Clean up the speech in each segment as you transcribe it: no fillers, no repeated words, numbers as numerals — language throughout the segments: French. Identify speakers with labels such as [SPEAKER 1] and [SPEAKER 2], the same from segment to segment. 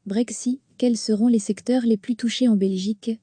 [SPEAKER 1] Brexit, quels seront les secteurs les plus touchés en Belgique?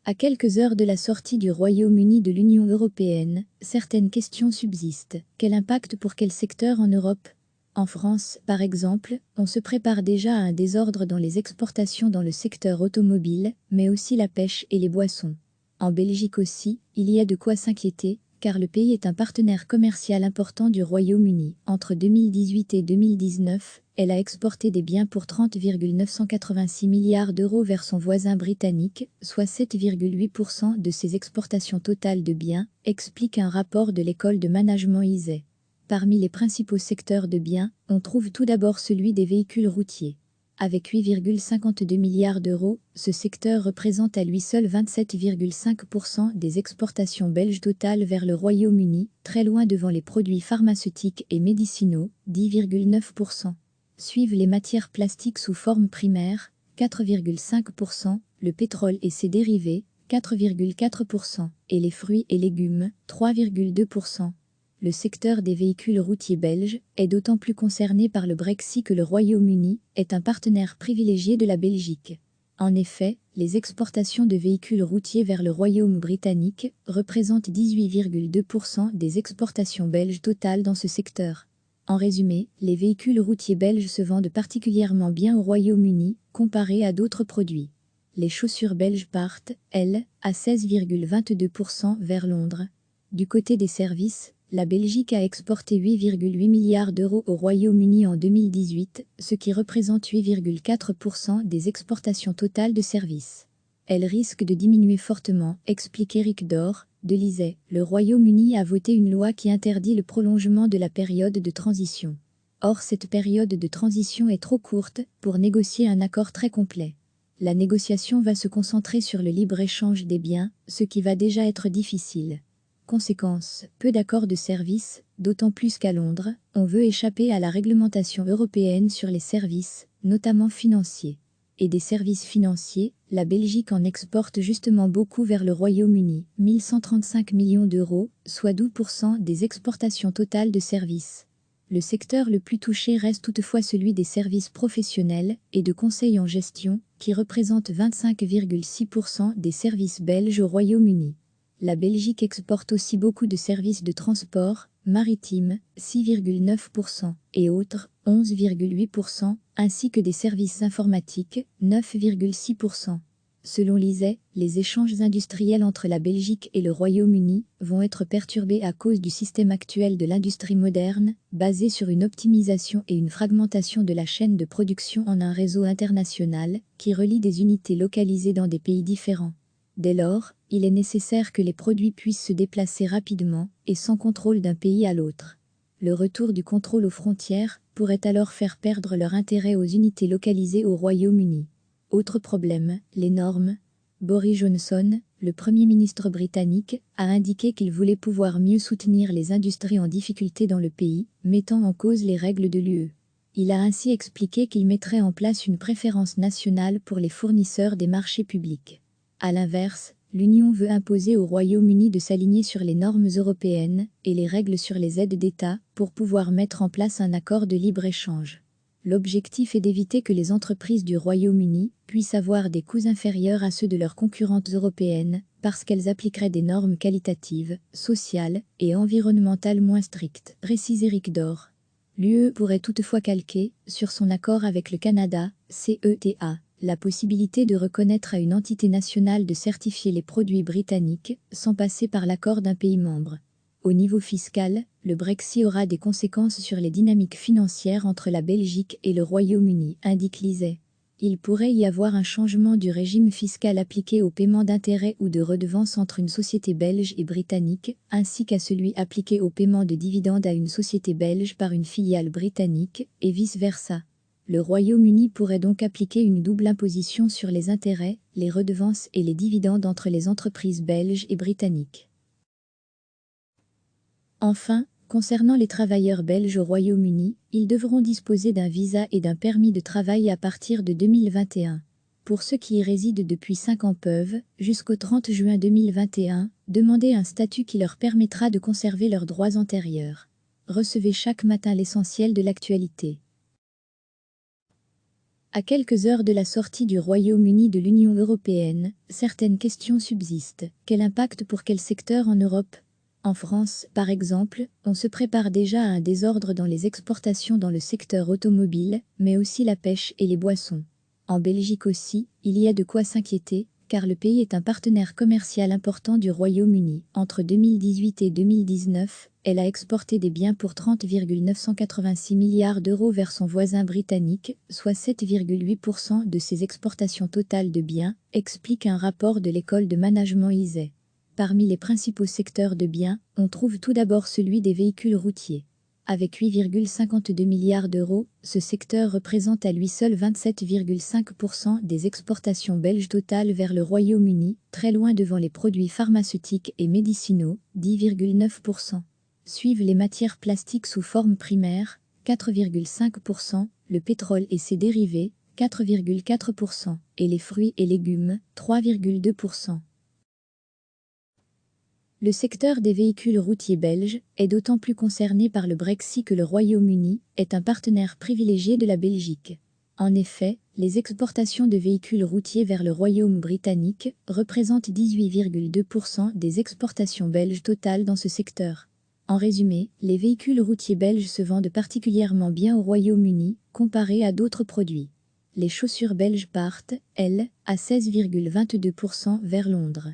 [SPEAKER 1] À quelques heures de la sortie du Royaume-Uni de l'Union européenne, certaines questions subsistent. Quel impact pour quel secteur en Europe? En France, par exemple, on se prépare déjà à un désordre dans les exportations dans le secteur automobile, mais aussi la pêche et les boissons. En Belgique aussi, il y a de quoi s'inquiéter, car le pays est un partenaire commercial important du Royaume-Uni. Entre 2018 et 2019, elle a exporté des biens pour 30,986 milliards d'euros vers son voisin britannique, soit 7,8% de ses exportations totales de biens, explique un rapport de l'école de management ISEE. Parmi les principaux secteurs de biens, on trouve tout d'abord celui des véhicules routiers. Avec 8,52 milliards d'euros, ce secteur représente à lui seul 27,5% des exportations belges totales vers le Royaume-Uni, très loin devant les produits pharmaceutiques et médicinaux, 10,9%. Suivent les matières plastiques sous forme primaire, 4,5%, le pétrole et ses dérivés, 4,4%, et les fruits et légumes, 3,2%. Le secteur des véhicules routiers belges est d'autant plus concerné par le Brexit que le Royaume-Uni est un partenaire privilégié de la Belgique. En effet, les exportations de véhicules routiers vers le Royaume britannique représentent 18,2% des exportations belges totales dans ce secteur. En résumé, les véhicules routiers belges se vendent particulièrement bien au Royaume-Uni, comparé à d'autres produits. Les chaussures belges partent, elles, à 16,22% vers Londres. Du côté des services, la Belgique a exporté 8,8 milliards d'euros au Royaume-Uni en 2018, ce qui représente 8,4% des exportations totales de services. Elle risque de diminuer fortement, explique Eric Dor, de l'ISEE. Le Royaume-Uni a voté une loi qui interdit le prolongement de la période de transition. Or, cette période de transition est trop courte pour négocier un accord très complet. La négociation va se concentrer sur le libre-échange des biens, ce qui va déjà être difficile. Conséquence, peu d'accords de services, d'autant plus qu'à Londres, on veut échapper à la réglementation européenne sur les services, notamment financiers. Et des services financiers, la Belgique en exporte justement beaucoup vers le Royaume-Uni, 1135 millions d'euros, soit 12% des exportations totales de services. Le secteur le plus touché reste toutefois celui des services professionnels et de conseil en gestion, qui représente 25,6% des services belges au Royaume-Uni. La Belgique exporte aussi beaucoup de services de transport, maritime, 6,9%, et autres, 11,8%, ainsi que des services informatiques, 9,6%. Selon l'ISEE, les échanges industriels entre la Belgique et le Royaume-Uni vont être perturbés à cause du système actuel de l'industrie moderne, basé sur une optimisation et une fragmentation de la chaîne de production en un réseau international qui relie des unités localisées dans des pays différents. Dès lors, il est nécessaire que les produits puissent se déplacer rapidement et sans contrôle d'un pays à l'autre. Le retour du contrôle aux frontières pourrait alors faire perdre leur intérêt aux unités localisées au Royaume-Uni. Autre problème, les normes. Boris Johnson, le Premier ministre britannique, a indiqué qu'il voulait pouvoir mieux soutenir les industries en difficulté dans le pays, mettant en cause les règles de l'UE. Il a ainsi expliqué qu'il mettrait en place une préférence nationale pour les fournisseurs des marchés publics. À l'inverse, l'Union veut imposer au Royaume-Uni de s'aligner sur les normes européennes et les règles sur les aides d'État pour pouvoir mettre en place un accord de libre-échange. L'objectif est d'éviter que les entreprises du Royaume-Uni puissent avoir des coûts inférieurs à ceux de leurs concurrentes européennes parce qu'elles appliqueraient des normes qualitatives, sociales et environnementales moins strictes, précise Eric Dor. L'UE pourrait toutefois calquer, sur son accord avec le Canada, CETA, la possibilité de reconnaître à une entité nationale de certifier les produits britanniques sans passer par l'accord d'un pays membre. Au niveau fiscal, le Brexit aura des conséquences sur les dynamiques financières entre la Belgique et le Royaume-Uni, indique l'ISEE. Il pourrait y avoir un changement du régime fiscal appliqué au paiement d'intérêts ou de redevances entre une société belge et britannique, ainsi qu'à celui appliqué au paiement de dividendes à une société belge par une filiale britannique, et vice-versa. Le Royaume-Uni pourrait donc appliquer une double imposition sur les intérêts, les redevances et les dividendes entre les entreprises belges et britanniques. Enfin, concernant les travailleurs belges au Royaume-Uni, ils devront disposer d'un visa et d'un permis de travail à partir de 2021. Pour ceux qui y résident depuis 5 ans peuvent, jusqu'au 30 juin 2021, demander un statut qui leur permettra de conserver leurs droits antérieurs. Recevez chaque matin l'essentiel de l'actualité. À quelques heures de la sortie du Royaume-Uni de l'Union européenne, certaines questions subsistent. Quel impact pour quel secteur en Europe? En France, par exemple, on se prépare déjà à un désordre dans les exportations dans le secteur automobile, mais aussi la pêche et les boissons. En Belgique aussi, il y a de quoi s'inquiéter, car le pays est un partenaire commercial important du Royaume-Uni. Entre 2018 et 2019, elle a exporté des biens pour 30,986 milliards d'euros vers son voisin britannique, soit 7,8% de ses exportations totales de biens, explique un rapport de l'école de management ISEE. Parmi les principaux secteurs de biens, on trouve tout d'abord celui des véhicules routiers. Avec 8,52 milliards d'euros, ce secteur représente à lui seul 27,5% des exportations belges totales vers le Royaume-Uni, très loin devant les produits pharmaceutiques et médicinaux, 10,9%. Suivent les matières plastiques sous forme primaire, 4,5%, le pétrole et ses dérivés, 4,4%, et les fruits et légumes, 3,2%. Le secteur des véhicules routiers belges est d'autant plus concerné par le Brexit que le Royaume-Uni est un partenaire privilégié de la Belgique. En effet, les exportations de véhicules routiers vers le Royaume britannique représentent 18,2% des exportations belges totales dans ce secteur. En résumé, les véhicules routiers belges se vendent particulièrement bien au Royaume-Uni, comparé à d'autres produits. Les chaussures belges partent, elles, à 16,22% vers Londres.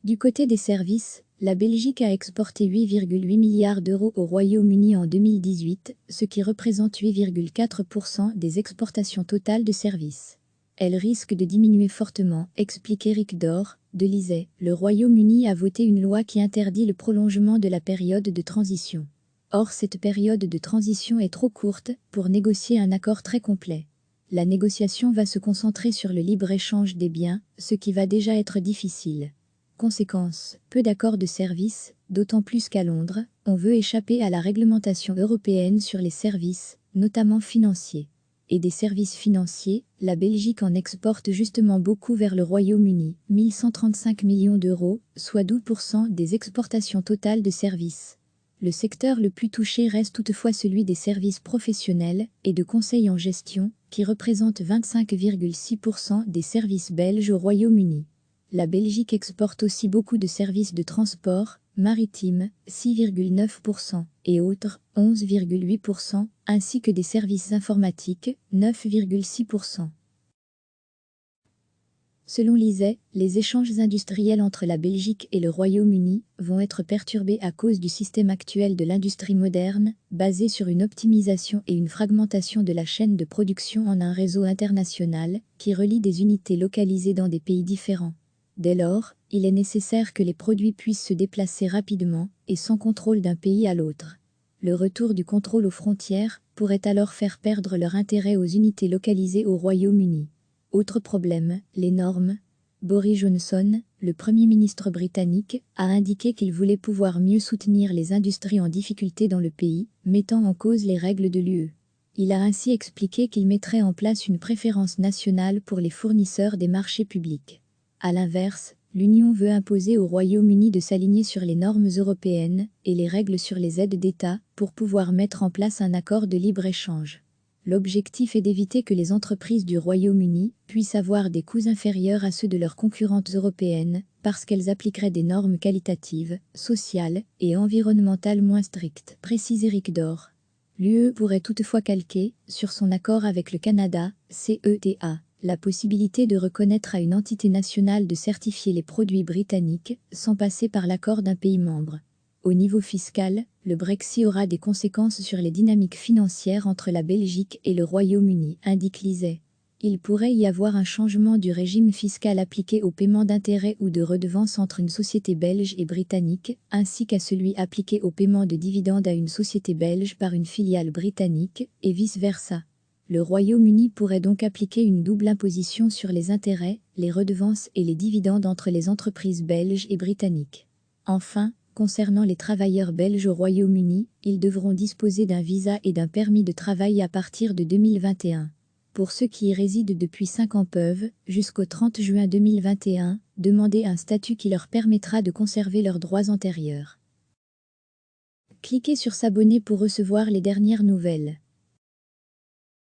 [SPEAKER 1] Du côté des services, la Belgique a exporté 8,8 milliards d'euros au Royaume-Uni en 2018, ce qui représente 8,4% des exportations totales de services. Elle risque de diminuer fortement, explique Eric Dor, de l'ISEE. Le Royaume-Uni a voté une loi qui interdit le prolongement de la période de transition. Or, cette période de transition est trop courte pour négocier un accord très complet. La négociation va se concentrer sur le libre-échange des biens, ce qui va déjà être difficile. Conséquence, peu d'accords de services, d'autant plus qu'à Londres, on veut échapper à la réglementation européenne sur les services, notamment financiers. Et des services financiers, la Belgique en exporte justement beaucoup vers le Royaume-Uni, 1135 millions d'euros, soit 12% des exportations totales de services. Le secteur le plus touché reste toutefois celui des services professionnels et de conseil en gestion, qui représente 25,6% des services belges au Royaume-Uni. La Belgique exporte aussi beaucoup de services de transport maritime, 6,9%, et autres, 11,8%, ainsi que des services informatiques, 9,6%. Selon l'ISEE, les échanges industriels entre la Belgique et le Royaume-Uni vont être perturbés à cause du système actuel de l'industrie moderne, basé sur une optimisation et une fragmentation de la chaîne de production en un réseau international qui relie des unités localisées dans des pays différents. Dès lors, il est nécessaire que les produits puissent se déplacer rapidement et sans contrôle d'un pays à l'autre. Le retour du contrôle aux frontières pourrait alors faire perdre leur intérêt aux unités localisées au Royaume-Uni. Autre problème, les normes. Boris Johnson, le Premier ministre britannique, a indiqué qu'il voulait pouvoir mieux soutenir les industries en difficulté dans le pays, mettant en cause les règles de l'UE. Il a ainsi expliqué qu'il mettrait en place une préférence nationale pour les fournisseurs des marchés publics. A l'inverse, l'Union veut imposer au Royaume-Uni de s'aligner sur les normes européennes et les règles sur les aides d'État pour pouvoir mettre en place un accord de libre-échange. L'objectif est d'éviter que les entreprises du Royaume-Uni puissent avoir des coûts inférieurs à ceux de leurs concurrentes européennes parce qu'elles appliqueraient des normes qualitatives, sociales et environnementales moins strictes, précise Eric Dor. L'UE pourrait toutefois calquer, sur son accord avec le Canada, CETA, la possibilité de reconnaître à une entité nationale de certifier les produits britanniques sans passer par l'accord d'un pays membre. Au niveau fiscal, le Brexit aura des conséquences sur les dynamiques financières entre la Belgique et le Royaume-Uni, indique l'ISEE. Il pourrait y avoir un changement du régime fiscal appliqué au paiement d'intérêts ou de redevances entre une société belge et britannique, ainsi qu'à celui appliqué au paiement de dividendes à une société belge par une filiale britannique, et vice-versa. Le Royaume-Uni pourrait donc appliquer une double imposition sur les intérêts, les redevances et les dividendes entre les entreprises belges et britanniques. Enfin, concernant les travailleurs belges au Royaume-Uni, ils devront disposer d'un visa et d'un permis de travail à partir de 2021. Pour ceux qui y résident depuis 5 ans peuvent, jusqu'au 30 juin 2021, demander un statut qui leur permettra de conserver leurs droits antérieurs. Cliquez sur s'abonner pour recevoir les dernières nouvelles.